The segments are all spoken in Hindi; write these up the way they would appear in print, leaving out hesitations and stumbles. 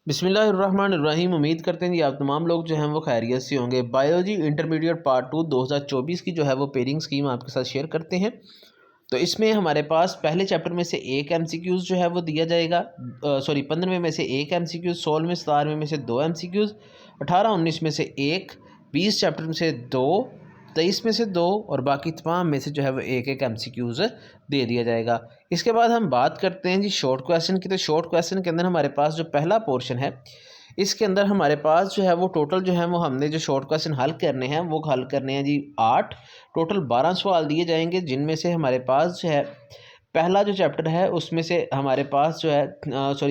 बिस्मिल्लाहिर्रहमानिर्रहीम। उम्मीद करते हैं कि आप तमाम लोग जो हैं वो खैरियत से होंगे। बायोलॉजी इंटरमीडिएट पार्ट 2 2024 की जो है वो पेयरिंग स्कीम आपके साथ शेयर करते हैं। तो इसमें हमारे पास पहले चैप्टर में से एक एमसीक्यूज़ जो है वो दिया जाएगा। 15वें में से एक एमसीक्यूज़, 16वें 17वें में से दो एमसीक्यूज़, 18 19 में से एक, 20 चैप्टर में से दो, 23 में से दो और बाकी तमाम में से जो है वो एक एक एमसीक्यूज़ दे दिया जाएगा। इसके बाद हम बात करते हैं जी शॉर्ट क्वेश्चन की। तो शॉर्ट क्वेश्चन के अंदर हमारे पास जो पहला पोर्शन है, इसके अंदर हमारे पास जो है वो टोटल जो है वो हमने जो शॉर्ट क्वेश्चन हल करने हैं वो हल करने हैं जी 8। टोटल 12 सवाल दिए जाएंगे, जिनमें से हमारे पास जो है पहला जो चैप्टर है उसमें से हमारे पास जो है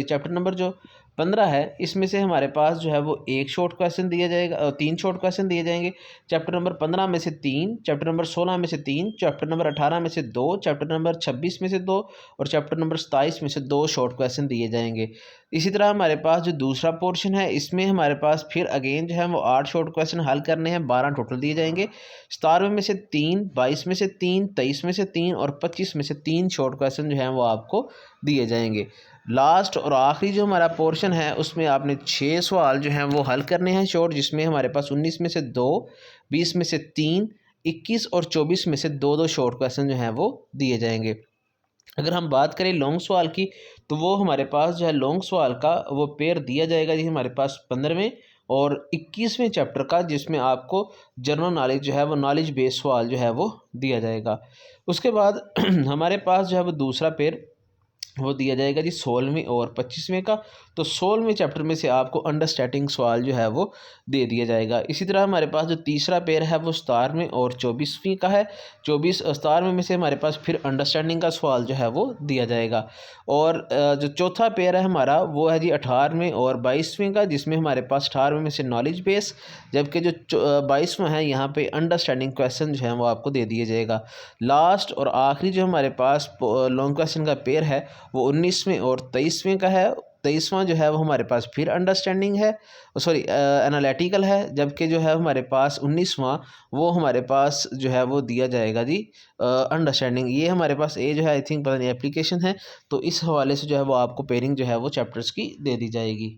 चैप्टर नंबर जो 15 है, इसमें से हमारे पास जो है वो एक शॉर्ट क्वेश्चन दिया जाएगा, तीन शॉर्ट क्वेश्चन दिए जाएंगे। चैप्टर नंबर 15 में से तीन, चैप्टर नंबर 16 में से तीन, चैप्टर नंबर 18 में से दो, चैप्टर नंबर 26 में से दो और चैप्टर नंबर 27 में से दो शॉर्ट क्वेश्चन दिए जाएंगे। इसी तरह हमारे पास जो दूसरा पोर्शन है, इसमें हमारे पास फिर अगेन जो है वो 8 शॉर्ट क्वेश्चन हल करने हैं, 12 टोटल दिए जाएंगे। 17वें में से तीन, 22 में से तीन, 23 में से तीन और 25 में से तीन शॉर्ट क्वेश्चन जो हैं वो आपको दिए जाएंगे। लास्ट और आखिरी जो हमारा पोर्शन है उसमें आपने 6 सवाल जो हैं वो हल करने हैं शॉर्ट, जिसमें हमारे पास 19 में से दो, 20 में से तीन, 21 और 24 में से दो दो शॉर्ट क्वेश्चन जो हैं वो दिए जाएंगे। अगर हम बात करें लॉन्ग सवाल की, तो वो हमारे पास जो है लॉन्ग सवाल का वो पेयर दिया जाएगा जी हमारे पास 15वें और 21वें चैप्टर का, जिसमें आपको जनरल नॉलेज जो है वो नॉलेज बेस्ड सवाल जो है वो दिया जाएगा। उसके बाद हमारे पास जो है वो दूसरा पेयर वो दिया जाएगा जी 16वें और 25वें का। तो 16वें चैप्टर में से आपको अंडरस्टैंडिंग सवाल जो है वो दे दिया जाएगा। इसी तरह हमारे पास जो तीसरा पेयर है वो 17वें और 24वीं का है। 17वें में से हमारे पास फिर अंडरस्टैंडिंग का सवाल जो है वो दिया जाएगा। और जो चौथा पेयर है हमारा वो है जी 18वें और 22वें का, जिसमें हमारे पास 18वें में से नॉलेज बेस, जबकि जो 22वां है यहाँ पे अंडरस्टैंडिंग क्वेश्चन जो है वो आपको दे दिया जाएगा। लास्ट और आखिरी जो हमारे पास लॉन्ग क्वेश्चन का पेयर है वो 19वें और 23वें का है। 23वां जो है वो हमारे पास फिर अंडरस्टैंडिंग है, एनालिटिकल है, जबकि जो है हमारे पास 19वां वो हमारे पास जो है वो दिया जाएगा जी अंडरस्टैंडिंग। ये हमारे पास ये जो है आई थिंक पता नहीं एप्लीकेशन है, तो इस हवाले से जो है वो आपको पेयरिंग जो है वो चैप्टर्स की दे दी जाएगी।